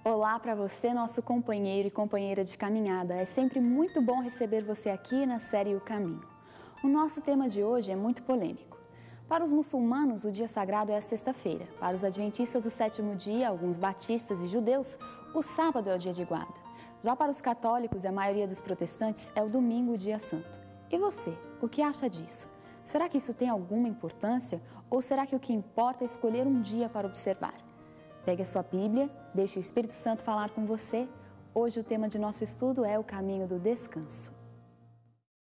Olá para você, nosso companheiro e companheira de caminhada. É sempre muito bom receber você aqui na série O Caminho. O nosso tema de hoje é muito polêmico. Para os muçulmanos, o dia sagrado é a sexta-feira. Para os adventistas, o sétimo dia, alguns batistas e judeus, o sábado é o dia de guarda. Já para os católicos e a maioria dos protestantes, é o domingo, o dia santo. E você, o que acha disso? Será que isso tem alguma importância? Ou será que o que importa é escolher um dia para observar? Pegue a sua Bíblia, deixe o Espírito Santo falar com você. Hoje o tema de nosso estudo é o caminho do descanso.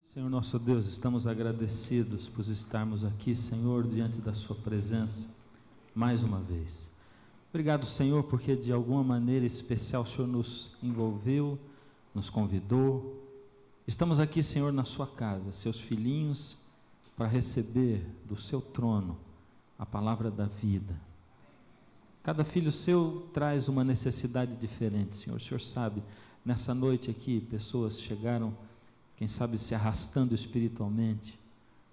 Senhor nosso Deus, estamos agradecidos por estarmos aqui, Senhor, diante da sua presença, mais uma vez. Obrigado, Senhor, porque de alguma maneira especial o Senhor nos envolveu, nos convidou. Estamos aqui, Senhor, na sua casa, seus filhinhos, para receber do seu trono a palavra da vida. Cada filho seu traz uma necessidade diferente, Senhor. O Senhor sabe, nessa noite aqui, pessoas chegaram, quem sabe se arrastando espiritualmente,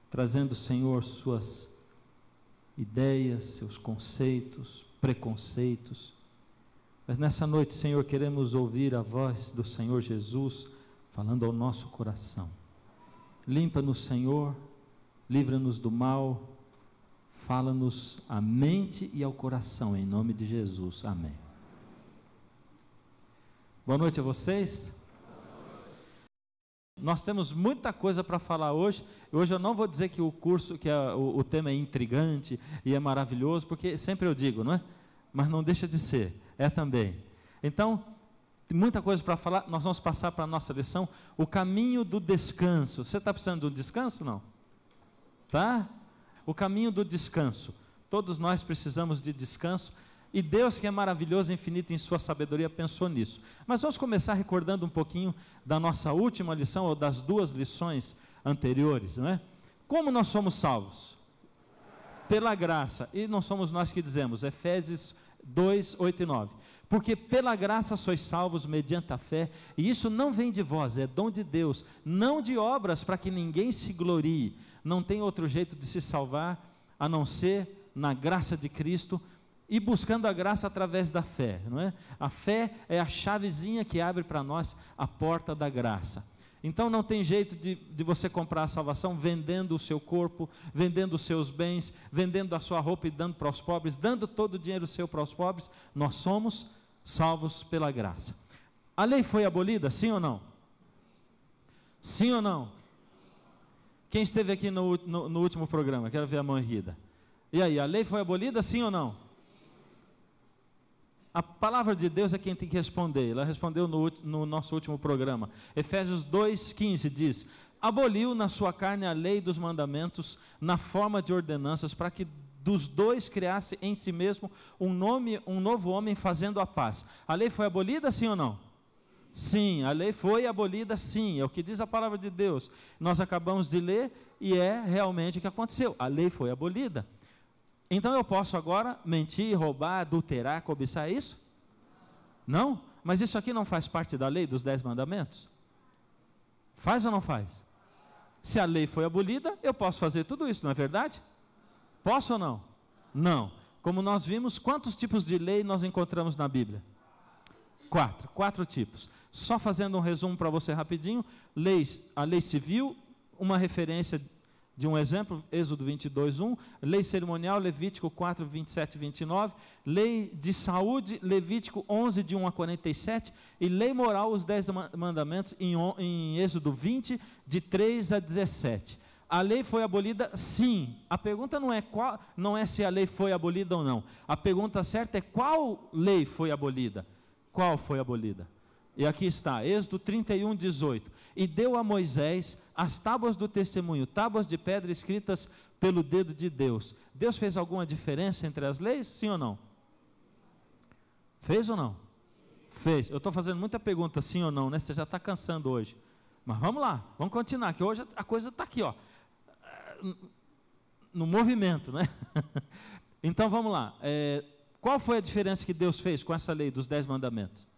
trazendo, Senhor, suas ideias, seus conceitos, preconceitos. Mas nessa noite, Senhor, queremos ouvir a voz do Senhor Jesus falando ao nosso coração. Limpa-nos, Senhor, livra-nos do mal, fala-nos à mente e ao coração, em nome de Jesus, amém. Boa noite a vocês. Nós temos muita coisa para falar hoje. Hoje eu não vou dizer que o curso, o tema é intrigante e é maravilhoso, porque sempre eu digo, não é? Mas não deixa de ser, é também. Então, tem muita coisa para falar. Nós vamos passar para a nossa lição, o caminho do descanso. Você está precisando de um descanso, não? Tá? O caminho do descanso. Todos nós precisamos de descanso. E Deus, que é maravilhoso e infinito em sua sabedoria, pensou nisso. Mas vamos começar recordando um pouquinho da nossa última lição, ou das duas lições anteriores, não é? Como nós somos salvos? Pela graça. E não somos nós que dizemos, Efésios 2, 8 e 9. Porque pela graça sois salvos mediante a fé, e isso não vem de vós, é dom de Deus, não de obras para que ninguém se glorie. Não tem outro jeito de se salvar, a não ser na graça de Cristo, e buscando a graça através da fé, não é? A fé é a chavezinha que abre para nós a porta da graça. Então não tem jeito de você comprar a salvação vendendo o seu corpo, vendendo os seus bens, vendendo a sua roupa e dando para os pobres, dando todo o dinheiro seu para os pobres. Nós somos salvos pela graça. A lei foi abolida, sim ou não? Sim ou não? Quem esteve aqui no último programa? Quero ver a mão erguida. E aí, a lei foi abolida, sim ou não? A palavra de Deus é quem tem que responder. Ela respondeu no nosso último programa. Efésios 2,15 diz: aboliu na sua carne a lei dos mandamentos na forma de ordenanças, para que dos dois criasse em si mesmo um novo homem, fazendo a paz. A lei foi abolida, sim ou não? Sim, a lei foi abolida, sim, é o que diz a palavra de Deus. Nós acabamos de ler e é realmente o que aconteceu. A lei foi abolida. Então eu posso agora mentir, roubar, adulterar, cobiçar, é isso? Não? Mas isso aqui não faz parte da lei dos 10 mandamentos? Faz ou não faz? Se a lei foi abolida, eu posso fazer tudo isso, não é verdade? Posso ou não? Não. Como nós vimos, quantos tipos de lei nós encontramos na Bíblia? 4 tipos. Só fazendo um resumo para você rapidinho: a lei civil, uma referência de um exemplo, Êxodo 22:1, lei cerimonial, Levítico 4, 27 e 29, lei de saúde, Levítico 11, de 1 a 47, e lei moral, os 10 mandamentos, em Êxodo 20, de 3 a 17. A lei foi abolida? Sim. A pergunta não é se a lei foi abolida ou não. A pergunta certa é qual lei foi abolida. Qual foi abolida? E aqui está, Êxodo 31, 18. E deu a Moisés as tábuas do testemunho, tábuas de pedra escritas pelo dedo de Deus. Deus fez alguma diferença entre as leis? Sim ou não? Fez ou não? Fez. Eu estou fazendo muita pergunta, sim ou não, né? Você já está cansando hoje. Mas vamos lá, vamos continuar, que hoje a coisa está aqui, ó, no movimento, né? Então vamos lá. Qual foi a diferença que Deus fez com essa lei dos 10 mandamentos?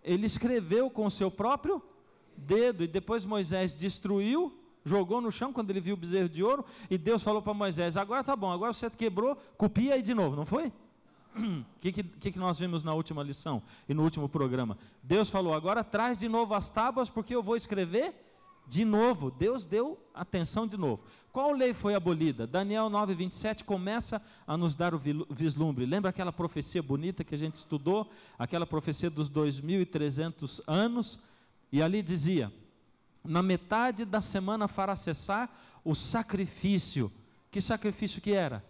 Ele escreveu com o seu próprio dedo, e depois Moisés destruiu, jogou no chão quando ele viu o bezerro de ouro, e Deus falou para Moisés: agora tá bom, agora você quebrou, copia aí de novo, não foi? O que nós vimos na última lição e no último programa? Deus falou, agora traz de novo as tábuas, porque eu vou escrever de novo. Deus deu atenção de novo. Qual lei foi abolida? Daniel 9:27 começa a nos dar o vislumbre. Lembra aquela profecia bonita que a gente estudou? Aquela profecia dos 2.300 anos? E ali dizia, na metade da semana fará cessar o sacrifício. Que sacrifício que era?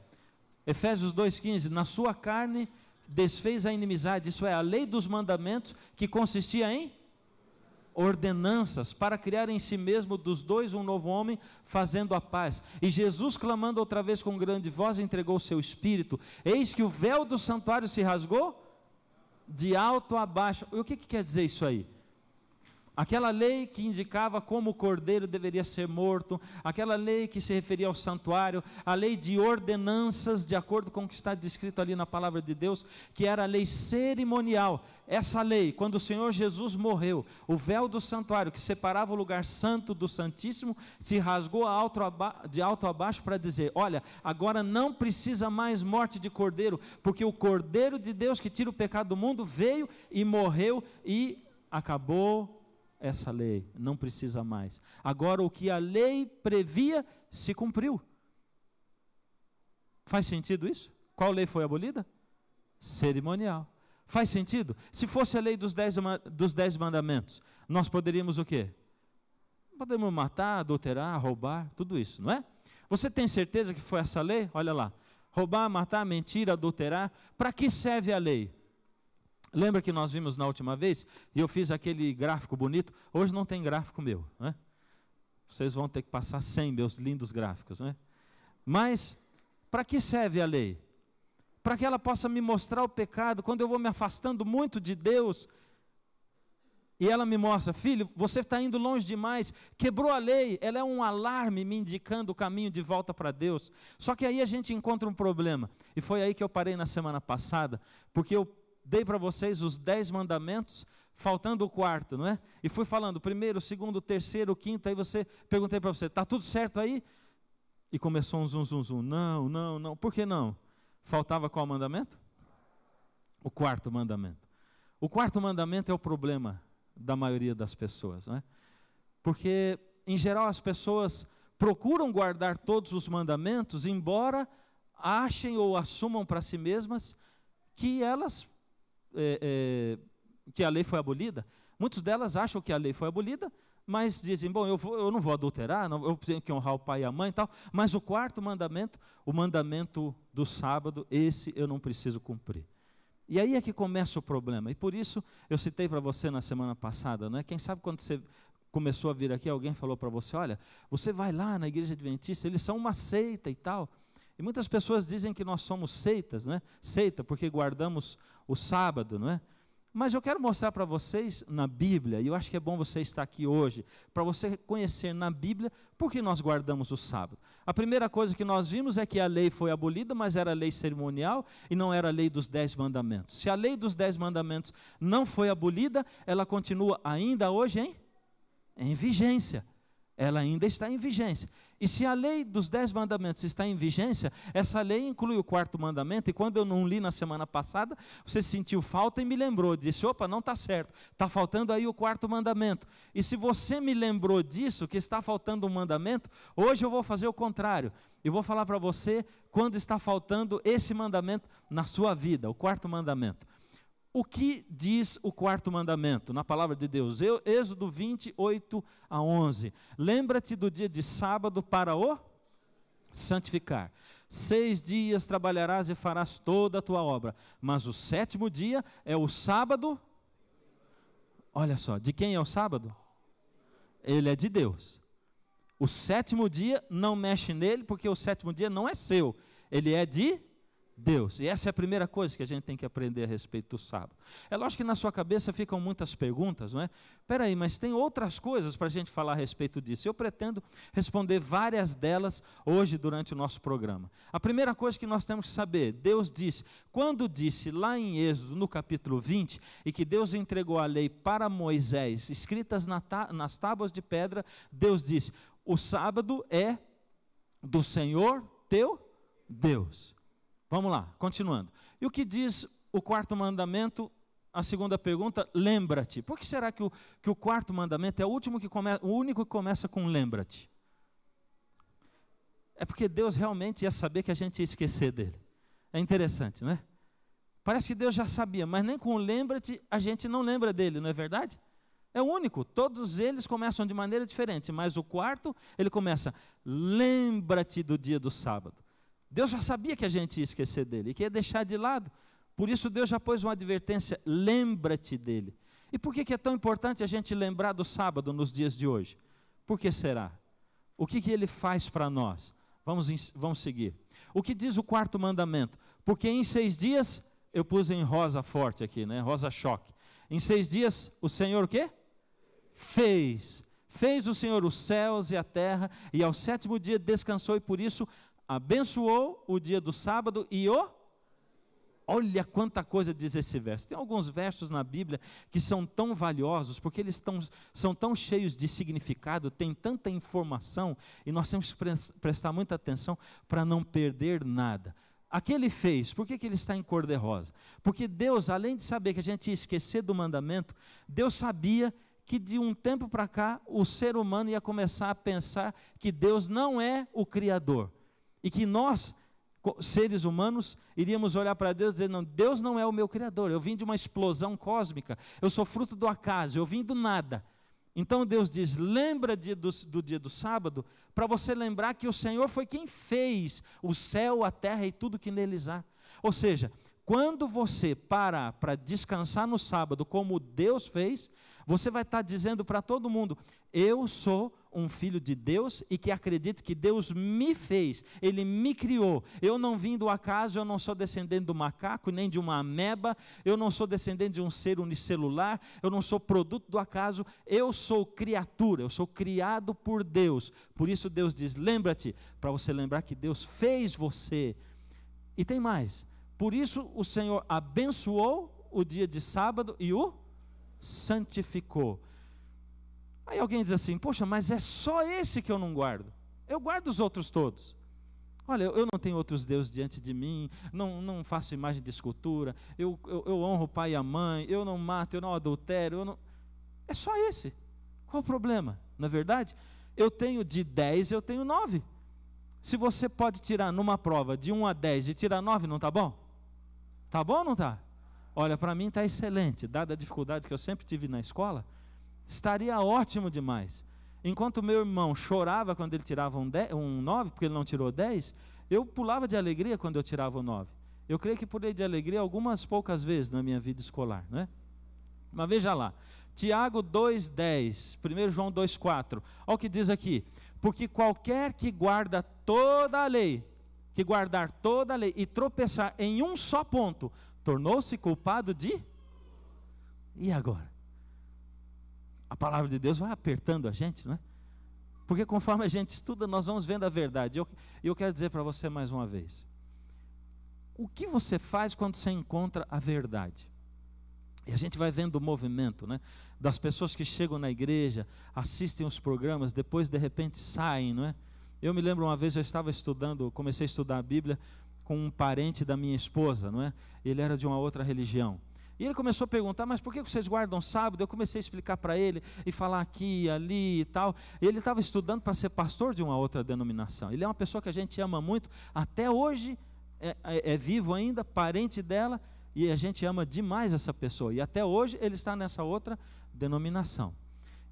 Efésios 2:15, na sua carne desfez a inimizade, isso é, a lei dos mandamentos, que consistia em ordenanças, para criar em si mesmo dos dois um novo homem, fazendo a paz. E Jesus, clamando outra vez com grande voz, entregou o seu espírito. Eis que o véu do santuário se rasgou de alto a baixo. E o que quer dizer isso aí? Aquela lei que indicava como o cordeiro deveria ser morto, aquela lei que se referia ao santuário, a lei de ordenanças, de acordo com o que está descrito ali na palavra de Deus, que era a lei cerimonial. Essa lei, quando o Senhor Jesus morreu, o véu do santuário que separava o lugar santo do santíssimo, se rasgou de alto a baixo para dizer, olha, agora não precisa mais morte de cordeiro, porque o Cordeiro de Deus que tira o pecado do mundo veio e morreu e acabou essa lei, não precisa mais. Agora o que a lei previa se cumpriu. Faz sentido isso? Qual lei foi abolida? Cerimonial. Faz sentido? Se fosse a lei dos 10 mandamentos, nós poderíamos o quê? Podemos matar, adulterar, roubar, tudo isso, não é? Você tem certeza que foi essa lei? Olha lá, roubar, matar, mentir, adulterar. Para que serve a lei? Lembra que nós vimos na última vez, e eu fiz aquele gráfico bonito, hoje não tem gráfico meu, né? Vocês vão ter que passar 100 meus lindos gráficos, né? Mas, para que serve a lei? Para que ela possa me mostrar o pecado, quando eu vou me afastando muito de Deus, e ela me mostra, filho, você está indo longe demais, quebrou a lei, ela é um alarme me indicando o caminho de volta para Deus. Só que aí a gente encontra um problema, e foi aí que eu parei na semana passada, porque eu dei para vocês os 10 mandamentos, faltando o quarto, não é? E fui falando, primeiro, segundo, terceiro, quinto, aí perguntei para você, está tudo certo aí? E começou um zum, zum, zum, não, por que não? Faltava qual mandamento? O quarto mandamento. O quarto mandamento é o problema da maioria das pessoas, não é? Porque, em geral, as pessoas procuram guardar todos os mandamentos, embora achem ou assumam para si mesmas que elas que a lei foi abolida. Muitas delas acham que a lei foi abolida, mas dizem, bom, eu não vou adulterar, eu tenho que honrar o pai e a mãe e tal, mas o quarto mandamento, o mandamento do sábado, esse eu não preciso cumprir. E aí é que começa o problema, e por isso eu citei para você na semana passada, não é? Quem sabe quando você começou a vir aqui, alguém falou para você, olha, você vai lá na igreja adventista, eles são uma seita e tal. E muitas pessoas dizem que nós somos seitas, não é? Seita, porque guardamos o sábado, não é? Mas eu quero mostrar para vocês na Bíblia, e eu acho que é bom você estar aqui hoje, para você conhecer na Bíblia por que nós guardamos o sábado. A primeira coisa que nós vimos é que a lei foi abolida, mas era a lei cerimonial e não era a lei dos 10 mandamentos. Se a lei dos 10 mandamentos não foi abolida, ela continua ainda hoje em vigência. Ela ainda está em vigência. E se a lei dos 10 mandamentos está em vigência, essa lei inclui o quarto mandamento, e quando eu não li na semana passada, você sentiu falta e me lembrou, disse, opa, não está certo, está faltando aí o quarto mandamento. E se você me lembrou disso, que está faltando um mandamento, hoje eu vou fazer o contrário, e vou falar para você quando está faltando esse mandamento na sua vida, o quarto mandamento. O que diz o quarto mandamento na palavra de Deus? Êxodo 28:11. Lembra-te do dia de sábado para o santificar. 6 dias trabalharás e farás toda a tua obra, mas o 7º dia é o sábado. Olha só, de quem é o sábado? Ele é de Deus. O 7º dia não mexe nele, porque o 7º dia não é seu, ele é de Deus. E essa é a primeira coisa que a gente tem que aprender a respeito do sábado. É lógico que na sua cabeça ficam muitas perguntas, não é? Espera aí, mas tem outras coisas para a gente falar a respeito disso. Eu pretendo responder várias delas hoje durante o nosso programa. A primeira coisa que nós temos que saber, Deus disse, quando disse lá em Êxodo, no capítulo 20, e que Deus entregou a lei para Moisés, escritas nas tábuas de pedra, Deus disse, o sábado é do Senhor teu Deus. Vamos lá, continuando. E o que diz o quarto mandamento? A segunda pergunta, lembra-te. Por que será que o quarto mandamento é o único que começa com lembra-te? É porque Deus realmente ia saber que a gente ia esquecer dele. É interessante, não é? Parece que Deus já sabia, mas nem com o lembra-te a gente não lembra dele, não é verdade? É o único, todos eles começam de maneira diferente, mas o quarto, ele começa, lembra-te do dia do sábado. Deus já sabia que a gente ia esquecer dele e que ia deixar de lado. Por isso Deus já pôs uma advertência, lembra-te dele. E por que é tão importante a gente lembrar do sábado nos dias de hoje? Por que será? O que ele faz para nós? Vamos seguir. O que diz o quarto mandamento? Porque em 6 dias, eu pus em rosa forte aqui, né? Rosa choque. Em 6 dias, o Senhor o quê? Fez o Senhor os céus e a terra, e ao 7º dia descansou, e por isso abençoou o dia do sábado e Olha quanta coisa diz esse verso. Tem alguns versos na Bíblia que são tão valiosos, porque eles são tão cheios de significado, tem tanta informação, e nós temos que prestar muita atenção para não perder nada. Aquele fez, por que ele está em cor de rosa? Porque Deus, além de saber que a gente ia esquecer do mandamento, Deus sabia que de um tempo para cá, o ser humano ia começar a pensar que Deus não é o Criador, e que nós, seres humanos, iríamos olhar para Deus e dizer, não, Deus não é o meu Criador, eu vim de uma explosão cósmica, eu sou fruto do acaso, eu vim do nada. Então Deus diz, lembra do dia do sábado, para você lembrar que o Senhor foi quem fez o céu, a terra e tudo que neles há. Ou seja, quando você parar para descansar no sábado, como Deus fez, você vai estar dizendo para todo mundo, eu sou um filho de Deus e que acredito que Deus me fez, Ele me criou. Eu não vim do acaso, eu não sou descendente do macaco, nem de uma ameba, eu não sou descendente de um ser unicelular, eu não sou produto do acaso, eu sou criatura, eu sou criado por Deus. Por isso Deus diz, lembra-te, para você lembrar que Deus fez você. E tem mais, por isso o Senhor abençoou o dia de sábado e o santificou. Aí alguém diz assim, poxa, mas é só esse que eu não guardo. Eu guardo os outros todos. Olha, eu não tenho outros deuses diante de mim, não faço imagem de escultura, eu honro o pai e a mãe, eu não mato, eu não adultero, É só esse. Qual o problema? Na verdade, eu tenho de 10, eu tenho 9. Se você pode tirar numa prova de 1 a 10 e tirar 9, não está bom? Está bom ou não está? Olha, para mim está excelente, dada a dificuldade que eu sempre tive na escola, estaria ótimo demais. Enquanto meu irmão chorava quando ele tirava um 9, porque ele não tirou 10, eu pulava de alegria quando eu tirava o 9. Eu creio que pulei de alegria algumas poucas vezes na minha vida escolar, não é? Mas veja lá, Tiago 2,10, 1 João 2,4, olha o que diz aqui, porque qualquer que guarda toda a lei, que guardar toda a lei e tropeçar em um só ponto, tornou-se culpado de... E agora? A palavra de Deus vai apertando a gente, não é? Porque conforme a gente estuda, nós vamos vendo a verdade. Eu quero dizer para você mais uma vez. O que você faz quando você encontra a verdade? E a gente vai vendo o movimento, né? Das pessoas que chegam na igreja, assistem os programas, depois de repente saem, não é? Eu me lembro uma vez, eu estava estudando, comecei a estudar a Bíblia com um parente da minha esposa, não é? Ele era de uma outra religião. E ele começou a perguntar, mas por que vocês guardam sábado? Eu comecei a explicar para ele, e falar aqui, ali e tal. E ele estava estudando para ser pastor de uma outra denominação. Ele é uma pessoa que a gente ama muito, até hoje é vivo ainda, parente dela, e a gente ama demais essa pessoa. E até hoje ele está nessa outra denominação.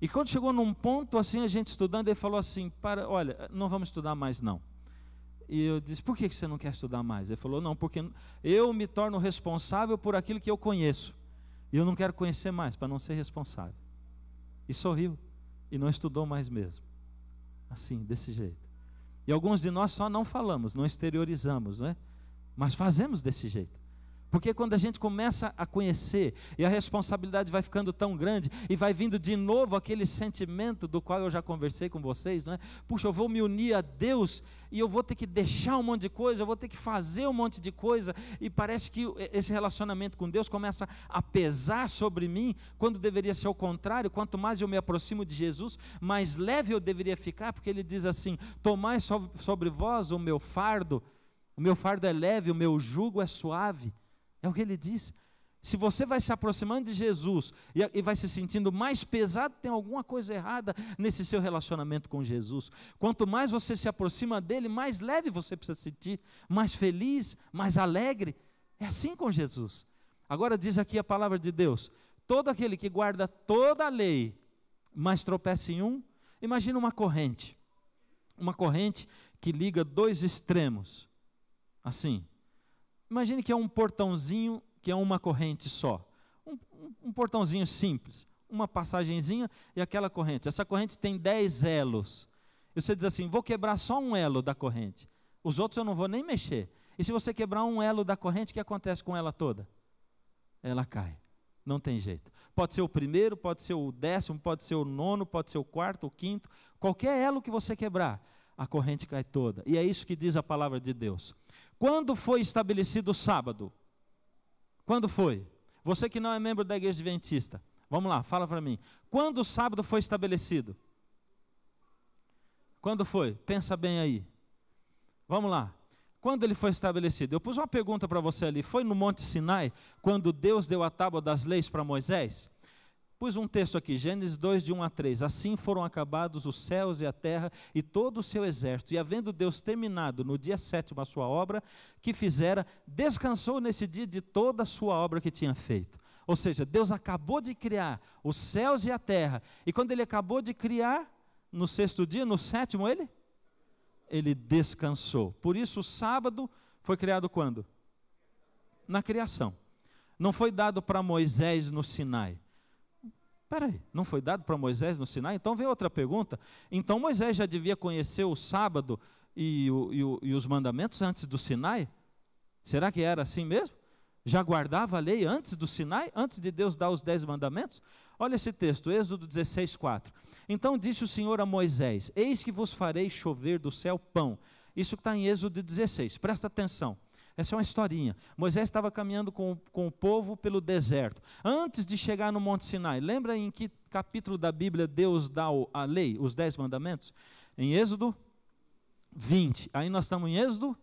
E quando chegou num ponto assim, a gente estudando, ele falou assim, olha, não vamos estudar mais não. E eu disse, por que você não quer estudar mais? Ele falou, não, porque eu me torno responsável por aquilo que eu conheço. E eu não quero conhecer mais, para não ser responsável. E sorriu, e não estudou mais mesmo. Assim, desse jeito. E alguns de nós só não falamos, não exteriorizamos, não é? Mas fazemos desse jeito. Porque quando a gente começa a conhecer, e a responsabilidade vai ficando tão grande, e vai vindo de novo aquele sentimento do qual eu já conversei com vocês, não é? Puxa, eu vou me unir a Deus, e eu vou ter que deixar um monte de coisa, eu vou ter que fazer um monte de coisa, e parece que esse relacionamento com Deus começa a pesar sobre mim, quando deveria ser o contrário. Quanto mais eu me aproximo de Jesus, mais leve eu deveria ficar, porque Ele diz assim, tomai sobre vós o meu fardo é leve, o meu jugo é suave. É o que ele diz. Se você vai se aproximando de Jesus e vai se sentindo mais pesado, tem alguma coisa errada nesse seu relacionamento com Jesus. Quanto mais você se aproxima dele, mais leve você precisa se sentir, mais feliz, mais alegre. É assim com Jesus. Agora diz aqui a palavra de Deus: todo aquele que guarda toda a lei, mas tropeça em um, imagina uma corrente que liga dois extremos, assim. Imagine que é um portãozinho, que é uma corrente só, um portãozinho simples, uma passagenzinha e aquela corrente. Essa corrente tem 10 elos. E você diz assim: vou quebrar só um elo da corrente, os outros eu não vou nem mexer. E se você quebrar um elo da corrente, o que acontece com ela toda? Ela cai, não tem jeito. Pode ser o primeiro, pode ser o 10º, pode ser o 9º, pode ser o 4º, o 5º, qualquer elo que você quebrar, a corrente cai toda. E é isso que diz a palavra de Deus. Quando foi estabelecido o sábado? Quando foi? Você que não é membro da igreja adventista, vamos lá, fala para mim. Quando o sábado foi estabelecido? Quando foi? Pensa bem aí. Vamos lá. Quando ele foi estabelecido? Eu pus uma pergunta para você ali. Foi no Monte Sinai, quando Deus deu a tábua das leis para Moisés? Pus um texto aqui, Gênesis 2, de 1 a 3. Assim foram acabados os céus e a terra e todo o seu exército. E havendo Deus terminado no dia 7º a sua obra que fizera, descansou nesse dia de toda a sua obra que tinha feito. Ou seja, Deus acabou de criar os céus e a terra. E quando ele acabou de criar, no 6º dia, no 7º, ele descansou. Por isso o sábado foi criado quando? Na criação. Não foi dado para Moisés no Sinai. Espera aí, não foi dado para Moisés no Sinai? Então vem outra pergunta. Então Moisés já devia conhecer o sábado e os mandamentos antes do Sinai? Será que era assim mesmo? Já guardava a lei antes do Sinai? Antes de Deus dar os 10 mandamentos? Olha esse texto, Êxodo 16, 4. Então disse o Senhor a Moisés: eis que vos farei chover do céu pão. Isso está em Êxodo 16, presta atenção. Essa é uma historinha. Moisés estava caminhando com o povo pelo deserto. Antes de chegar no Monte Sinai, lembra em que capítulo da Bíblia Deus dá a lei, os 10 mandamentos? Em Êxodo 20. Aí nós estamos em Êxodo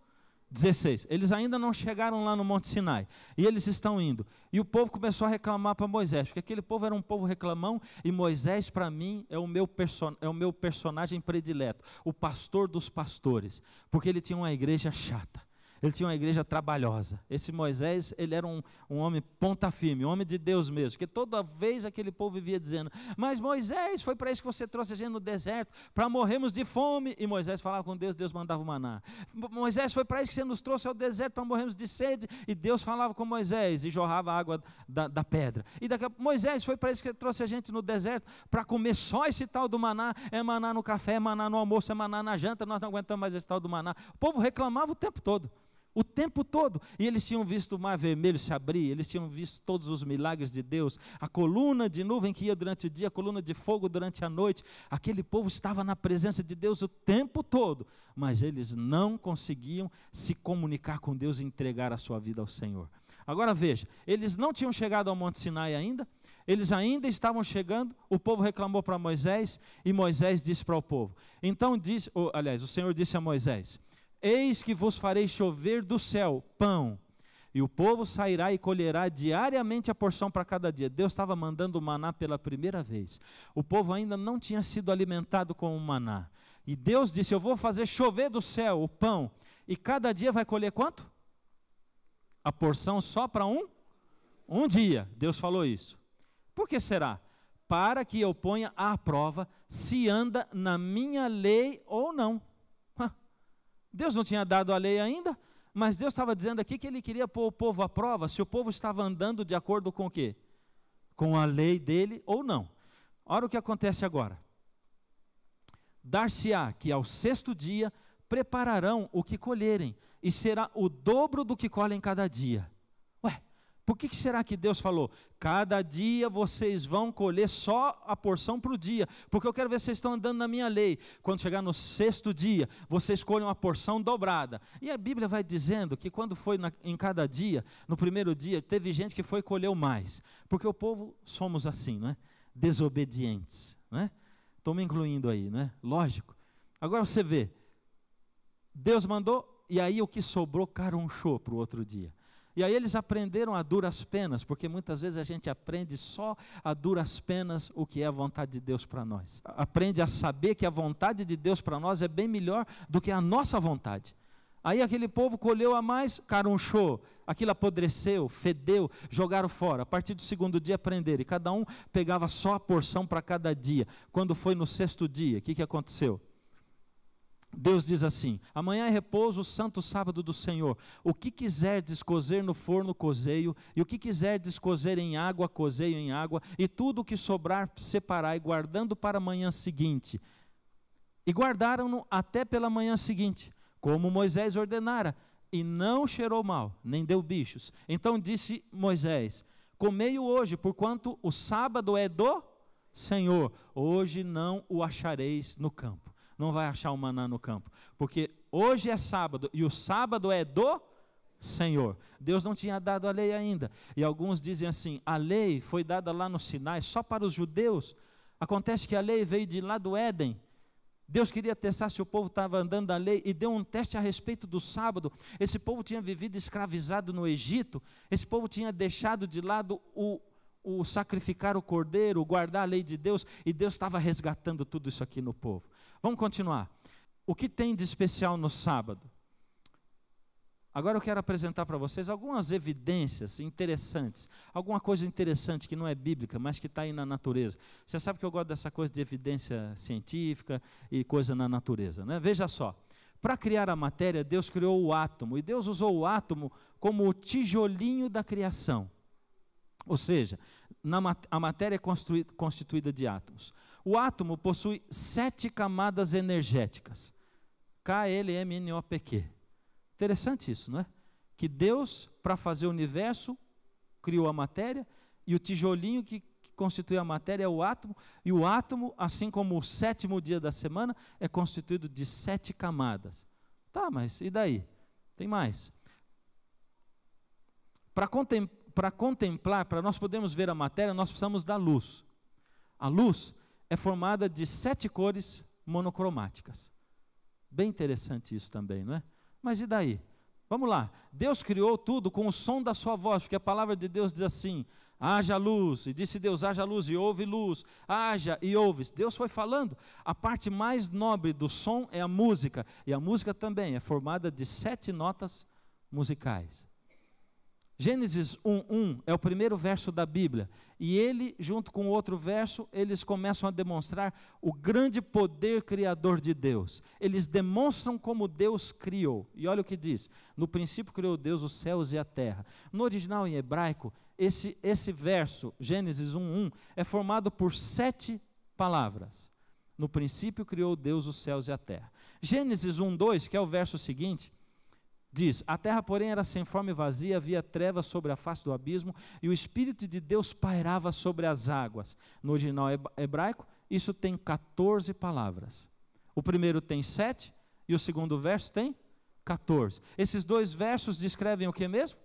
16. Eles ainda não chegaram lá no Monte Sinai. E eles estão indo. E o povo começou a reclamar para Moisés, porque aquele povo era um povo reclamão, e Moisés, para mim, é o meu personagem predileto, o pastor dos pastores, porque ele tinha uma igreja chata. Ele tinha uma igreja trabalhosa. Esse Moisés, ele era um homem ponta firme, um homem de Deus mesmo, porque toda vez aquele povo vivia dizendo: mas Moisés, foi para isso que você trouxe a gente no deserto, para morrermos de fome. E Moisés falava com Deus, Deus mandava o maná. Moisés, foi para isso que você nos trouxe ao deserto, para morrermos de sede. E Deus falava com Moisés e jorrava a água da pedra. E daqui a pouco, Moisés, foi para isso que você trouxe a gente no deserto, para comer só esse tal do maná. É maná no café, é maná no almoço, é maná na janta, nós não aguentamos mais esse tal do maná. O povo reclamava o tempo todo. O tempo todo. E eles tinham visto o mar vermelho se abrir, eles tinham visto todos os milagres de Deus, a coluna de nuvem que ia durante o dia, a coluna de fogo durante a noite. Aquele povo estava na presença de Deus o tempo todo, mas eles não conseguiam se comunicar com Deus e entregar a sua vida ao Senhor. Agora veja, eles não tinham chegado ao Monte Sinai ainda, eles ainda estavam chegando, o povo reclamou para Moisés, e Moisés disse para o povo. Então o Senhor disse a Moisés: eis que vos farei chover do céu pão, e o povo sairá e colherá diariamente a porção para cada dia. Deus estava mandando o maná pela primeira vez. O povo ainda não tinha sido alimentado com o maná. E Deus disse: eu vou fazer chover do céu o pão, e cada dia vai colher quanto? A porção só para um dia. Deus falou isso. Por que será? Para que eu ponha à prova se anda na minha lei ou não. Deus não tinha dado a lei ainda, mas Deus estava dizendo aqui que ele queria pôr o povo à prova, se o povo estava andando de acordo com o quê? Com a lei dele ou não. Olha o que acontece agora. Dar-se-á que ao 6º dia prepararão o que colherem, e será o dobro do que colhem cada dia. Ué, por que será que Deus falou: cada dia vocês vão colher só a porção para o dia, porque eu quero ver se vocês estão andando na minha lei. Quando chegar no 6º dia, vocês colhem uma porção dobrada. E a Bíblia vai dizendo que quando foi em cada dia, no primeiro dia, teve gente que foi e colheu mais, porque o povo somos assim, não é? Desobedientes, não é? Estou me incluindo aí, não é? Lógico. Agora você vê, Deus mandou, e aí o que sobrou carunchou para o outro dia. E aí eles aprenderam a duras penas, porque muitas vezes a gente aprende só a duras penas o que é a vontade de Deus para nós. Aprende a saber que a vontade de Deus para nós é bem melhor do que a nossa vontade. Aí aquele povo colheu a mais, carunchou, aquilo apodreceu, fedeu, jogaram fora. A partir do segundo dia aprenderam, e cada um pegava só a porção para cada dia. Quando foi no sexto dia, o que aconteceu? Deus diz assim: amanhã é repouso, o santo sábado do Senhor. O que quiserdes cozer no forno, cozeio, e o que quiserdes cozer em água, cozeio em água, e tudo o que sobrar separai, guardando para a manhã seguinte. E guardaram-no até pela manhã seguinte, como Moisés ordenara, e não cheirou mal, nem deu bichos. Então disse Moisés: comei-o hoje, porquanto o sábado é do Senhor. Hoje não o achareis no campo. Não vai achar o maná no campo, porque hoje é sábado, e o sábado é do Senhor. Deus não tinha dado a lei ainda, e alguns dizem assim: a lei foi dada lá no Sinai só para os judeus. Acontece que a lei veio de lá do Éden. Deus queria testar se o povo estava andando da lei, e deu um teste a respeito do sábado. Esse povo tinha vivido escravizado no Egito, esse povo tinha deixado de lado o sacrificar o cordeiro, o guardar a lei de Deus, e Deus estava resgatando tudo isso aqui no povo. Vamos continuar. O que tem de especial no sábado? Agora eu quero apresentar para vocês algumas evidências interessantes, alguma coisa interessante que não é bíblica, mas que está aí na natureza. Você sabe que eu gosto dessa coisa de evidência científica e coisa na natureza, né? Veja só, para criar a matéria, Deus criou o átomo, e Deus usou o átomo como o tijolinho da criação. Ou seja, a matéria é constituída de átomos. O átomo possui 7 camadas energéticas. KLMNOPQ. Interessante isso, não é? Que Deus, para fazer o universo, criou a matéria, e o tijolinho que constitui a matéria é o átomo, e o átomo, assim como o 7º dia da semana, é constituído de 7 camadas. Tá, mas e daí? Tem mais. Para contemplar, para nós podermos ver a matéria, nós precisamos da luz. A luz é formada de 7 cores monocromáticas. Bem interessante isso também, não é? Mas e daí? Vamos lá. Deus criou tudo com o som da sua voz, porque a palavra de Deus diz assim: haja luz, e disse Deus: haja luz, e houve luz, haja e ouve. Deus foi falando. A parte mais nobre do som é a música, e a música também é formada de 7 notas musicais. Gênesis 1:1 é o primeiro verso da Bíblia, e ele, junto com outro verso, eles começam a demonstrar o grande poder criador de Deus. Eles demonstram como Deus criou, e olha o que diz: no princípio criou Deus os céus e a terra. No original em hebraico, esse verso, Gênesis 1:1, é formado por 7 palavras. No princípio criou Deus os céus e a terra. Gênesis 1:2, que é o verso seguinte, diz: a terra, porém, era sem forma e vazia, havia trevas sobre a face do abismo, e o Espírito de Deus pairava sobre as águas. No original hebraico, isso tem 14 palavras. O primeiro tem 7, e o segundo verso tem 14. Esses 2 versos descrevem o que mesmo?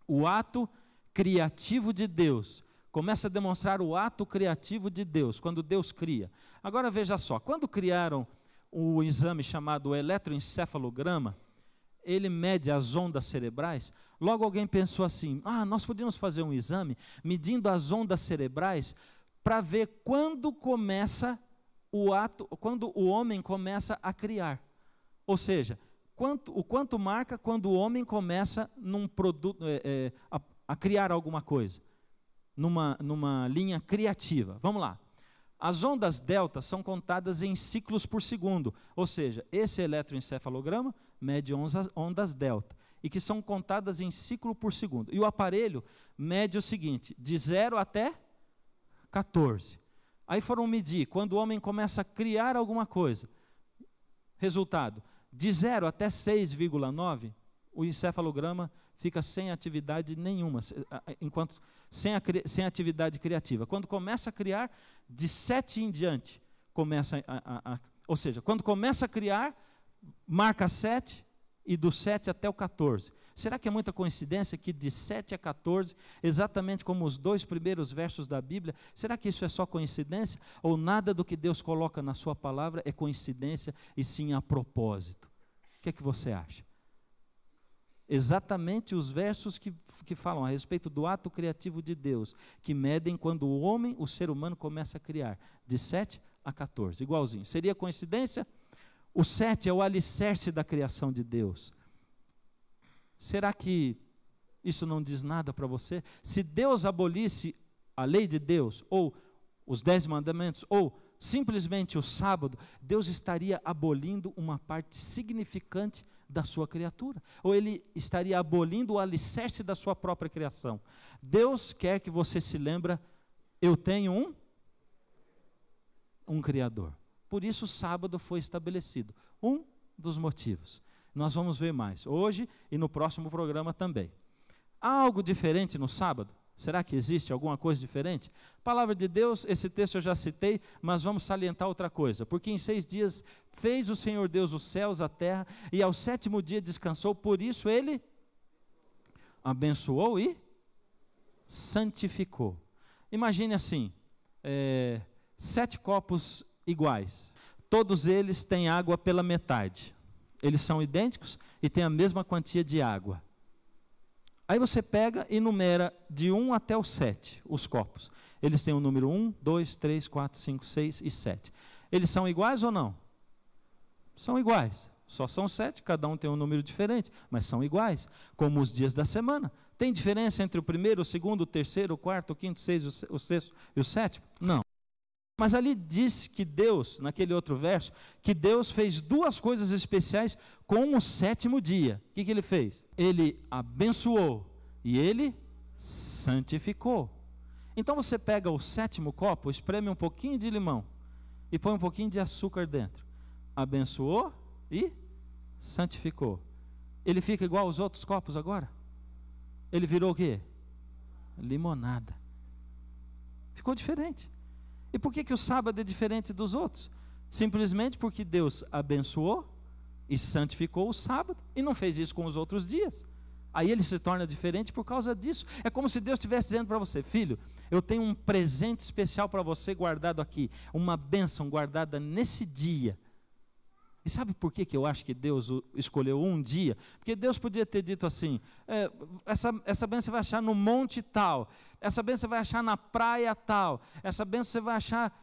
O ato criativo de Deus. Começa a demonstrar o ato criativo de Deus, quando Deus cria. Agora veja só, quando criaram o exame chamado eletroencefalograma, ele mede as ondas cerebrais. Logo alguém pensou assim: nós podíamos fazer um exame medindo as ondas cerebrais para ver quando começa o ato, quando o homem começa a criar. Ou seja, o quanto marca quando o homem começa a criar alguma coisa, numa linha criativa. Vamos lá. As ondas delta são contadas em ciclos por segundo, ou seja, esse eletroencefalograma mede ondas delta, e que são contadas em ciclo por segundo. E o aparelho mede o seguinte: de 0 até 14. Aí foram medir quando o homem começa a criar alguma coisa. Resultado: de 0 até 6,9, o encefalograma fica sem atividade nenhuma, sem atividade criativa. Quando começa a criar, de 7 em diante, ou seja, quando começa a criar, marca 7, e do 7 até o 14. Será que é muita coincidência que de 7 a 14, exatamente como os 2 primeiros versos da Bíblia, será que isso é só coincidência? Ou nada do que Deus coloca na sua palavra é coincidência, e sim a propósito? O que é que você acha? exatamente os versos que falam a respeito do ato criativo de Deus, que medem quando o homem, o ser humano, começa a criar, de 7 a 14, igualzinho. Seria coincidência? O 7 é o alicerce da criação de Deus. Será que isso não diz nada para você? Se Deus abolisse a lei de Deus, ou os 10 mandamentos, ou simplesmente o sábado, Deus estaria abolindo uma parte significante da sua criatura, ou Ele estaria abolindo o alicerce da sua própria criação. Deus quer que você se lembre, eu tenho um Criador. Por isso o sábado foi estabelecido. Um dos motivos. Nós vamos ver mais, hoje e no próximo programa também. Há algo diferente no sábado? Será que existe alguma coisa diferente? Palavra de Deus, esse texto eu já citei, mas vamos salientar outra coisa. Porque em 6 dias fez o Senhor Deus os céus, a terra, e ao 7º dia descansou, por isso Ele abençoou e santificou. Imagine assim, 7 copos iguais, todos eles têm água pela metade. Eles são idênticos e têm a mesma quantia de água. Aí você pega e numera de 1 até o 7, os copos. Eles têm o número 1, 2, 3, 4, 5, 6 e 7. Eles são iguais ou não? São iguais. Só são 7, cada um tem um número diferente, mas são iguais. Como os dias da semana. Tem diferença entre o primeiro, o segundo, o terceiro, o quarto, o quinto, o sexto e o sétimo? Não. Mas ali diz que Deus, naquele outro verso, que Deus fez 2 coisas especiais com o 7º dia. O que Ele fez? Ele abençoou e Ele santificou. Então você pega o 7º copo, espreme um pouquinho de limão e põe um pouquinho de açúcar dentro. Abençoou e santificou. Ele fica igual aos outros copos agora? Ele virou o quê? Limonada. Ficou diferente. E por que o sábado é diferente dos outros? Simplesmente porque Deus abençoou e santificou o sábado e não fez isso com os outros dias. Aí ele se torna diferente por causa disso. É como se Deus estivesse dizendo para você: filho, eu tenho um presente especial para você guardado aqui, uma bênção guardada nesse dia. E sabe por que eu acho que Deus escolheu um dia? Porque Deus podia ter dito assim, essa bênção você vai achar no monte tal, essa bênção você vai achar na praia tal, essa bênção você vai achar...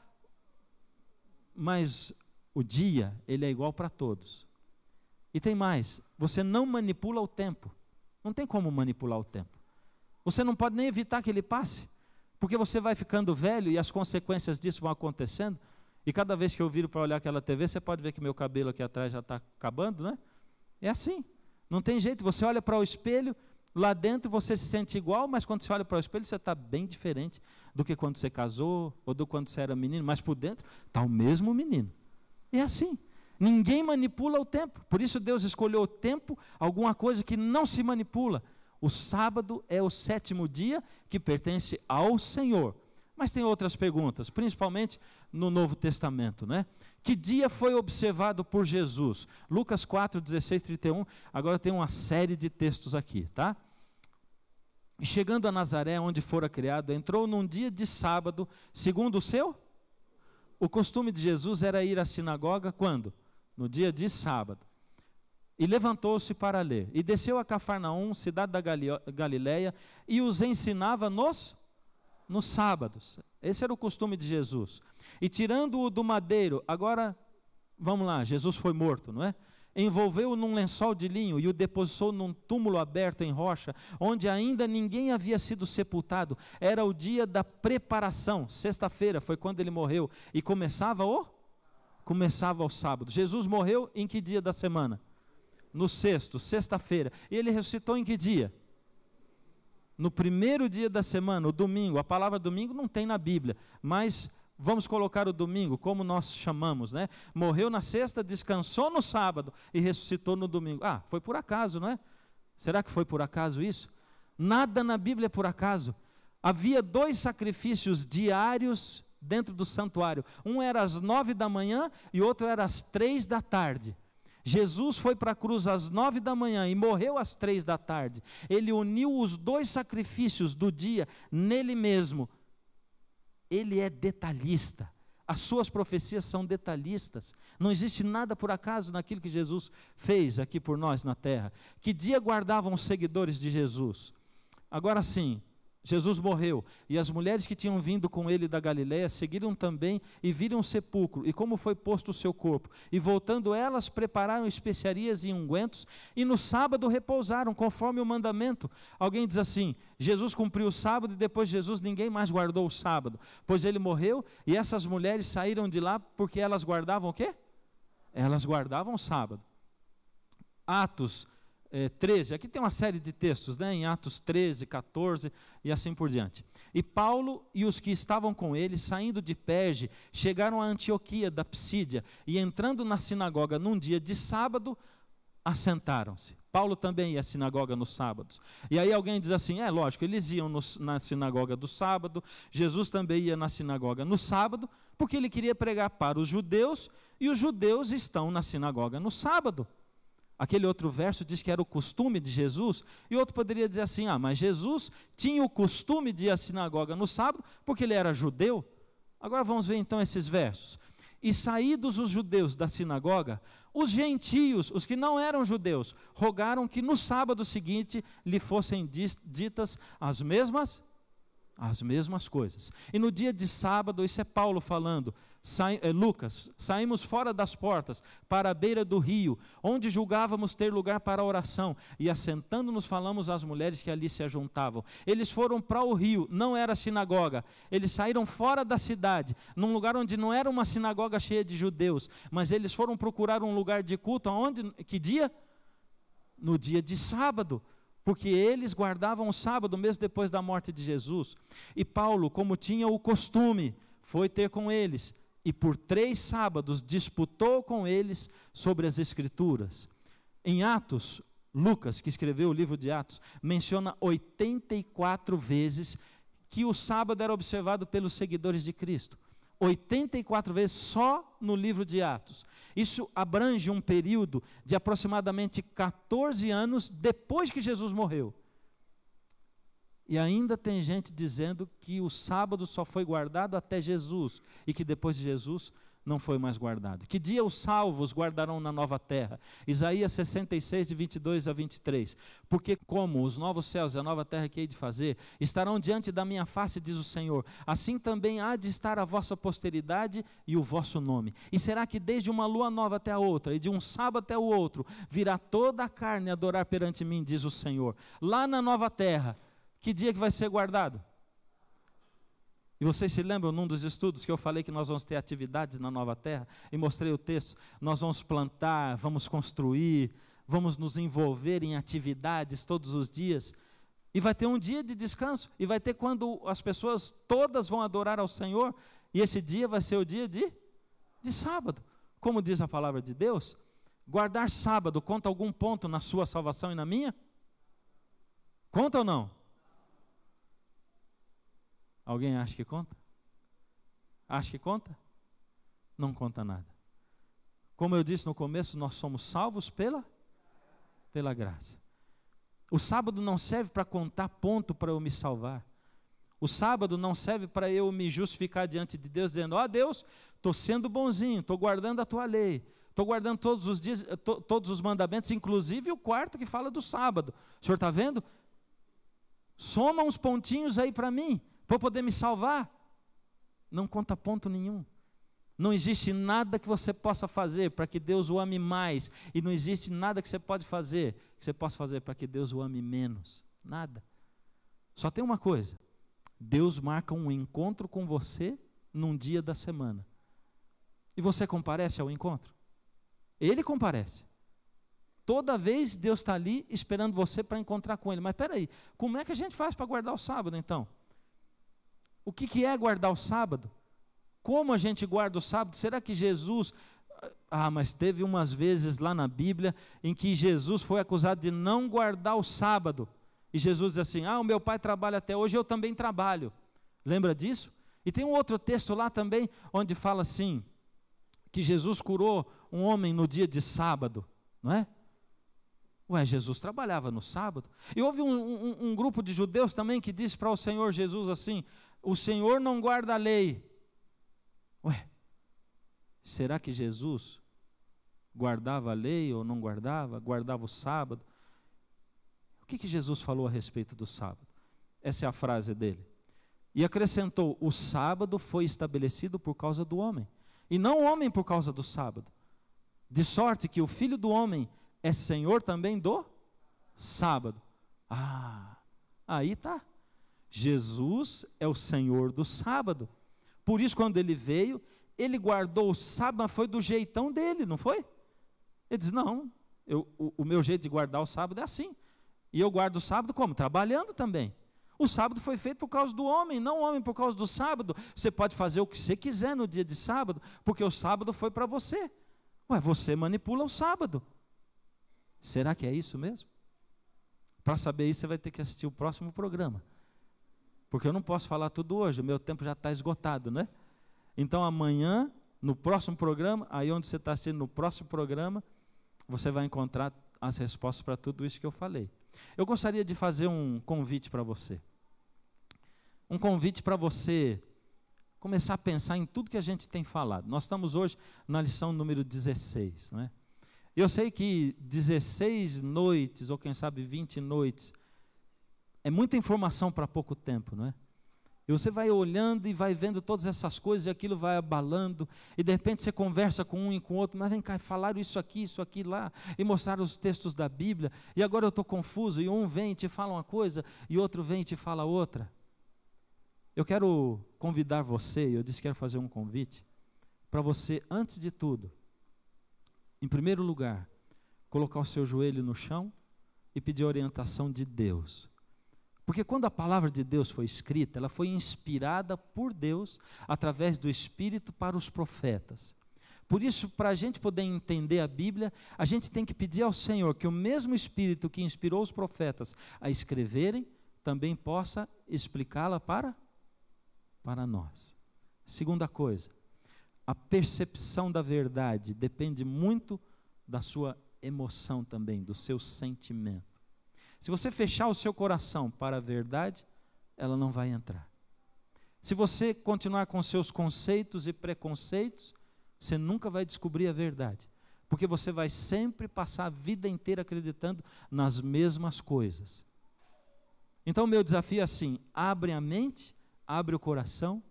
Mas o dia, ele é igual para todos. E tem mais, você não manipula o tempo. Não tem como manipular o tempo. Você não pode nem evitar que ele passe, porque você vai ficando velho e as consequências disso vão acontecendo. E cada vez que eu viro para olhar aquela TV, você pode ver que meu cabelo aqui atrás já está acabando, né? É assim, não tem jeito. Você olha para o espelho, lá dentro você se sente igual, mas quando você olha para o espelho, você está bem diferente do que quando você casou, ou do quando você era menino, mas por dentro está o mesmo menino. É assim, ninguém manipula o tempo. Por isso Deus escolheu o tempo, alguma coisa que não se manipula. O sábado é o 7º dia que pertence ao Senhor. Mas tem outras perguntas, principalmente no Novo Testamento, né? Que dia foi observado por Jesus? Lucas 4, 16, 31, agora tem uma série de textos aqui, tá? E chegando a Nazaré, onde fora criado, entrou num dia de sábado, segundo o seu? O costume de Jesus era ir à sinagoga, quando? No dia de sábado. E levantou-se para ler, e desceu a Cafarnaum, cidade da Galileia, e os ensinava nos sábados. Esse era o costume de Jesus. E tirando-o do madeiro, agora, vamos lá, Jesus foi morto, não é? Envolveu-o num lençol de linho e o depositou num túmulo aberto em rocha, onde ainda ninguém havia sido sepultado. Era o dia da preparação, sexta-feira foi quando ele morreu, e começava o sábado. Jesus morreu em que dia da semana? No sexto, sexta-feira. E ele ressuscitou em que dia? No primeiro dia da semana, o domingo. A palavra domingo não tem na Bíblia, mas vamos colocar o domingo, como nós chamamos, né? Morreu na sexta, descansou no sábado e ressuscitou no domingo. Ah, foi por acaso, não é? Será que foi por acaso isso? Nada na Bíblia é por acaso. Havia 2 sacrifícios diários dentro do santuário. Um era às 9 da manhã e outro era às 3 da tarde. Jesus foi para a cruz às 9 da manhã e morreu às 3 da tarde. Ele uniu os 2 sacrifícios do dia nele mesmo. Ele é detalhista. as suas profecias são detalhistas. Não existe nada por acaso naquilo que Jesus fez aqui por nós na terra. Que dia guardavam os seguidores de Jesus? Agora sim, Jesus morreu, e as mulheres que tinham vindo com ele da Galiléia seguiram também e viram o sepulcro, e como foi posto o seu corpo. E voltando elas, prepararam especiarias e ungüentos, e no sábado repousaram, conforme o mandamento. Alguém diz assim: Jesus cumpriu o sábado, e depois de Jesus ninguém mais guardou o sábado, pois ele morreu, e essas mulheres saíram de lá porque elas guardavam o quê? Elas guardavam o sábado. Atos 13, aqui tem uma série de textos, né, em Atos 13, 14 e assim por diante. E Paulo e os que estavam com ele, saindo de Perge, chegaram a Antioquia da Psídia, e entrando na sinagoga num dia de sábado, assentaram-se. Paulo também ia à sinagoga nos sábados. E aí alguém diz assim: lógico, eles iam na sinagoga do sábado, Jesus também ia na sinagoga no sábado, porque ele queria pregar para os judeus, e os judeus estão na sinagoga no sábado. Aquele outro verso diz que era o costume de Jesus, e outro poderia dizer assim: mas Jesus tinha o costume de ir à sinagoga no sábado, porque ele era judeu. Agora vamos ver então esses versos. E saídos os judeus da sinagoga, os gentios, os que não eram judeus, rogaram que no sábado seguinte lhe fossem ditas as mesmas coisas. E no dia de sábado, isso é Paulo falando, Lucas, saímos fora das portas, para a beira do rio, onde julgávamos ter lugar para a oração, e assentando-nos falamos às mulheres que ali se ajuntavam. Eles foram para o rio, não era sinagoga, eles saíram fora da cidade, num lugar onde não era uma sinagoga cheia de judeus, mas eles foram procurar um lugar de culto. Aonde? Que dia? No dia de sábado, porque eles guardavam o sábado mesmo depois da morte de Jesus. E Paulo, como tinha o costume, foi ter com eles, e por 3 sábados disputou com eles sobre as Escrituras. Em Atos, Lucas, que escreveu o livro de Atos, menciona 84 vezes que o sábado era observado pelos seguidores de Cristo. 84 vezes só no livro de Atos. Isso abrange um período de aproximadamente 14 anos depois que Jesus morreu. E ainda tem gente dizendo que o sábado só foi guardado até Jesus, e que depois de Jesus não foi mais guardado. Que dia os salvos guardarão na nova terra? Isaías 66, de 22 a 23. Porque como os novos céus e a nova terra que hei de fazer, estarão diante da minha face, diz o Senhor, assim também há de estar a vossa posteridade e o vosso nome. E será que desde uma lua nova até a outra, e de um sábado até o outro, virá toda a carne adorar perante mim, diz o Senhor. Lá na nova terra, que dia que vai ser guardado? E vocês se lembram, num dos estudos, que eu falei que nós vamos ter atividades na nova terra? E mostrei o texto. Nós vamos plantar, vamos construir, vamos nos envolver em atividades todos os dias. E vai ter um dia de descanso, e vai ter quando as pessoas todas vão adorar ao Senhor, e esse dia vai ser o dia de sábado. Como diz a palavra de Deus, guardar sábado conta algum ponto na sua salvação e na minha? Conta ou não? Alguém acha que conta? Acha que conta? Não conta nada. Como eu disse no começo, nós somos salvos pela graça. O sábado não serve para contar ponto para eu me salvar. O sábado não serve para eu me justificar diante de Deus, dizendo: Deus, estou sendo bonzinho, estou guardando a tua lei, estou guardando todos os dias, todos os mandamentos, inclusive o quarto que fala do sábado. O senhor está vendo? Soma uns pontinhos aí para mim, para eu poder me salvar. Não conta ponto nenhum. Não existe nada que você possa fazer para que Deus o ame mais, e não existe nada que você possa fazer para que Deus o ame menos. Nada. Só tem uma coisa: Deus marca um encontro com você num dia da semana. E você comparece ao encontro? Ele comparece. Toda vez Deus está ali esperando você para encontrar com Ele. Mas espera aí, como é que a gente faz para guardar o sábado então? O que é guardar o sábado? Como a gente guarda o sábado? Será que Jesus... mas teve umas vezes lá na Bíblia em que Jesus foi acusado de não guardar o sábado. E Jesus diz assim: o meu pai trabalha até hoje, eu também trabalho. Lembra disso? E tem um outro texto lá também, onde fala assim, que Jesus curou um homem no dia de sábado, não é? Jesus trabalhava no sábado. E houve um grupo de judeus também que disse para o Senhor Jesus assim: o Senhor não guarda a lei. será que Jesus guardava a lei ou não guardava? Guardava o sábado? O que Jesus falou a respeito do sábado? Essa é a frase dele. E acrescentou: o sábado foi estabelecido por causa do homem, e não o homem por causa do sábado. De sorte que o Filho do Homem é Senhor também do sábado. Aí está. Jesus é o Senhor do sábado. Por isso, quando ele veio, ele guardou o sábado, mas foi do jeitão dele, não foi? Ele diz: não, o meu jeito de guardar o sábado é assim. E eu guardo o sábado como? Trabalhando também. O sábado foi feito por causa do homem, não o homem por causa do sábado. Você pode fazer o que você quiser no dia de sábado, porque o sábado foi para você. Você manipula o sábado. Será que é isso mesmo? Para saber isso, você vai ter que assistir o próximo programa. Porque eu não posso falar tudo hoje, o meu tempo já está esgotado, né? Então amanhã, no próximo programa, aí onde você está assistindo no próximo programa, você vai encontrar as respostas para tudo isso que eu falei. Eu gostaria de fazer um convite para você. Um convite para você começar a pensar em tudo que a gente tem falado. Nós estamos hoje na lição número 16, não é? Eu sei que 16 noites, ou quem sabe 20 noites, é muita informação para pouco tempo, não é? E você vai olhando e vai vendo todas essas coisas, e aquilo vai abalando, e de repente você conversa com um e com o outro: mas vem cá, falaram isso aqui lá, e mostraram os textos da Bíblia, e agora eu estou confuso, e um vem e te fala uma coisa, e outro vem e te fala outra. Eu quero convidar você, eu disse que quero fazer um convite, para você, antes de tudo, em primeiro lugar, colocar o seu joelho no chão e pedir orientação de Deus. Porque quando a palavra de Deus foi escrita, ela foi inspirada por Deus, através do Espírito, para os profetas. Por isso, para a gente poder entender a Bíblia, a gente tem que pedir ao Senhor que o mesmo Espírito que inspirou os profetas a escreverem, também possa explicá-la para nós. Segunda coisa, a percepção da verdade depende muito da sua emoção também, do seu sentimento. Se você fechar o seu coração para a verdade, ela não vai entrar. Se você continuar com seus conceitos e preconceitos, você nunca vai descobrir a verdade, porque você vai sempre passar a vida inteira acreditando nas mesmas coisas. Então o meu desafio é assim: abre a mente, abre o coração,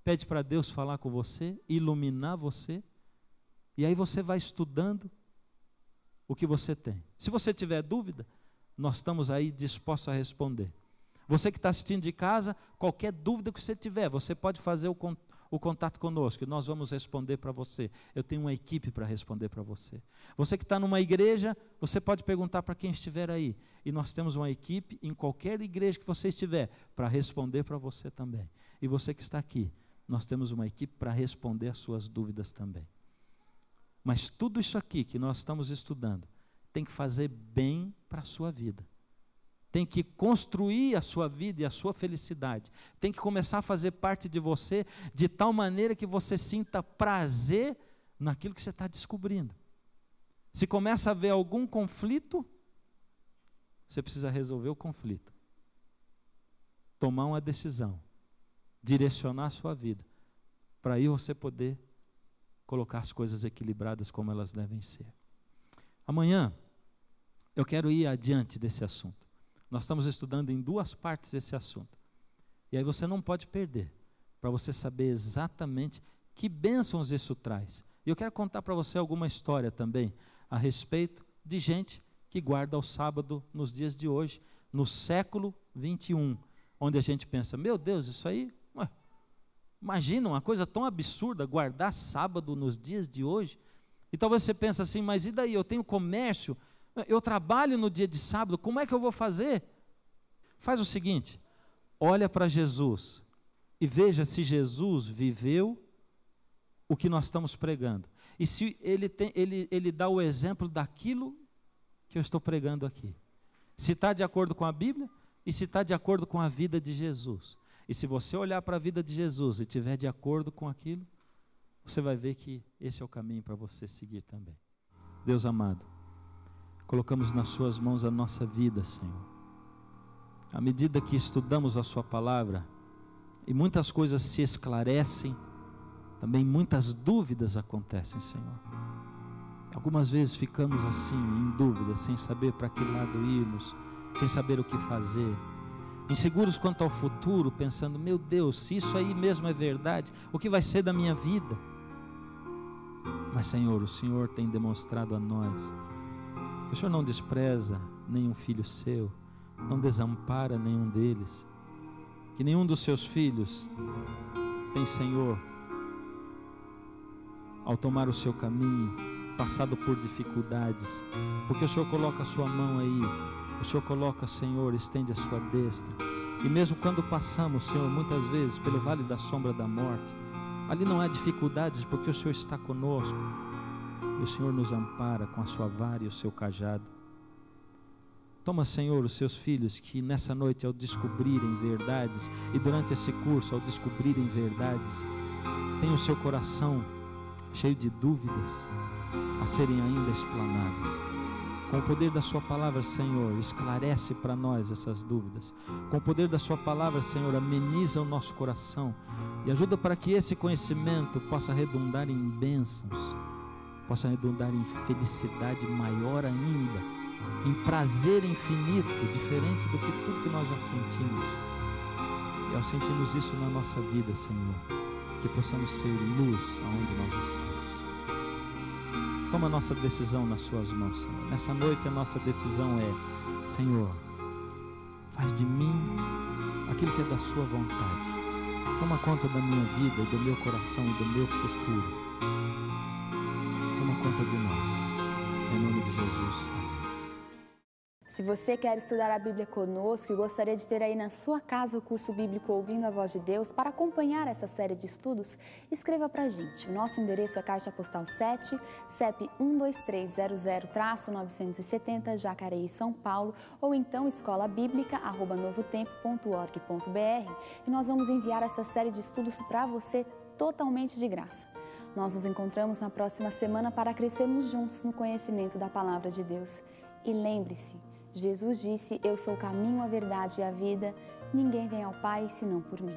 pede para Deus falar com você, iluminar você, e aí você vai estudando o que você tem. Se você tiver dúvida, nós estamos aí dispostos a responder. Você que está assistindo de casa, qualquer dúvida que você tiver, você pode fazer o contato conosco, e nós vamos responder para você. Eu tenho uma equipe para responder para você. Você que está numa igreja, você pode perguntar para quem estiver aí, e nós temos uma equipe em qualquer igreja que você estiver, para responder para você também. E você que está aqui, nós temos uma equipe para responder as suas dúvidas também. Mas tudo isso aqui que nós estamos estudando, tem que fazer bem para a sua vida. Tem que construir a sua vida e a sua felicidade. Tem que começar a fazer parte de você, de tal maneira que você sinta prazer naquilo que você está descobrindo. Se começa a haver algum conflito, você precisa resolver o conflito. Tomar uma decisão. Direcionar a sua vida. Para aí você poder colocar as coisas equilibradas como elas devem ser. Amanhã, eu quero ir adiante desse assunto. Nós estamos estudando em duas partes esse assunto. E aí você não pode perder, para você saber exatamente que bênçãos isso traz. E eu quero contar para você alguma história também, a respeito de gente que guarda o sábado nos dias de hoje, no século 21, onde a gente pensa: meu Deus, isso aí, imagina uma coisa tão absurda, guardar sábado nos dias de hoje. E talvez você pense assim: mas e daí? Eu tenho comércio, eu trabalho no dia de sábado, como é que eu vou fazer? Faz o seguinte, olha para Jesus e veja se Jesus viveu o que nós estamos pregando. E se ele dá o exemplo daquilo que eu estou pregando aqui. Se está de acordo com a Bíblia e se está de acordo com a vida de Jesus. E se você olhar para a vida de Jesus e estiver de acordo com aquilo, você vai ver que esse é o caminho para você seguir também. Deus amado, colocamos nas suas mãos a nossa vida, Senhor. À medida que estudamos a sua palavra, e muitas coisas se esclarecem, Também muitas dúvidas acontecem, Senhor. Algumas vezes ficamos assim, em dúvida, sem saber para que lado irmos, sem saber o que fazer, inseguros quanto ao futuro, pensando, meu Deus, se isso aí mesmo é verdade, o que vai ser da minha vida? Mas, Senhor, o Senhor tem demonstrado a nós que o Senhor não despreza nenhum filho seu, não desampara nenhum deles, que nenhum dos seus filhos tem, Senhor, ao tomar o seu caminho, passado por dificuldades, porque o Senhor coloca a sua mão aí, o Senhor coloca, Senhor, estende a sua destra, e mesmo quando passamos, Senhor, muitas vezes pelo vale da sombra da morte, ali não há dificuldades, porque o Senhor está conosco, e o Senhor nos ampara com a sua vara e o seu cajado. Toma, Senhor, os seus filhos que nessa noite, ao descobrirem verdades, e durante esse curso, ao descobrirem verdades, tem o seu coração cheio de dúvidas a serem ainda explanadas. Com o poder da sua palavra, Senhor, esclarece para nós essas dúvidas. Com o poder da sua palavra, Senhor, ameniza o nosso coração e ajuda para que esse conhecimento possa redundar em bênçãos, possa redundar em felicidade maior ainda, em prazer infinito, diferente do que tudo que nós já sentimos. E ao sentirmos isso na nossa vida, Senhor, que possamos ser luz aonde nós estamos. Toma a nossa decisão nas suas mãos, Senhor. Nessa noite a nossa decisão é, Senhor, faz de mim aquilo que é da sua vontade. Toma conta da minha vida e do meu coração e do meu futuro. Toma conta de nós. Em nome de Jesus. Amém. Se você quer estudar a Bíblia conosco e gostaria de ter aí na sua casa o curso bíblico Ouvindo a Voz de Deus para acompanhar essa série de estudos, escreva para a gente. O nosso endereço é Caixa Postal 7, CEP 12300-970, Jacareí, São Paulo, ou então escolabiblica@novotempo.org.br, e nós vamos enviar essa série de estudos para você totalmente de graça. Nós nos encontramos na próxima semana para crescermos juntos no conhecimento da Palavra de Deus. E lembre-se, Jesus disse, eu sou o caminho, a verdade e a vida, ninguém vem ao Pai senão por mim.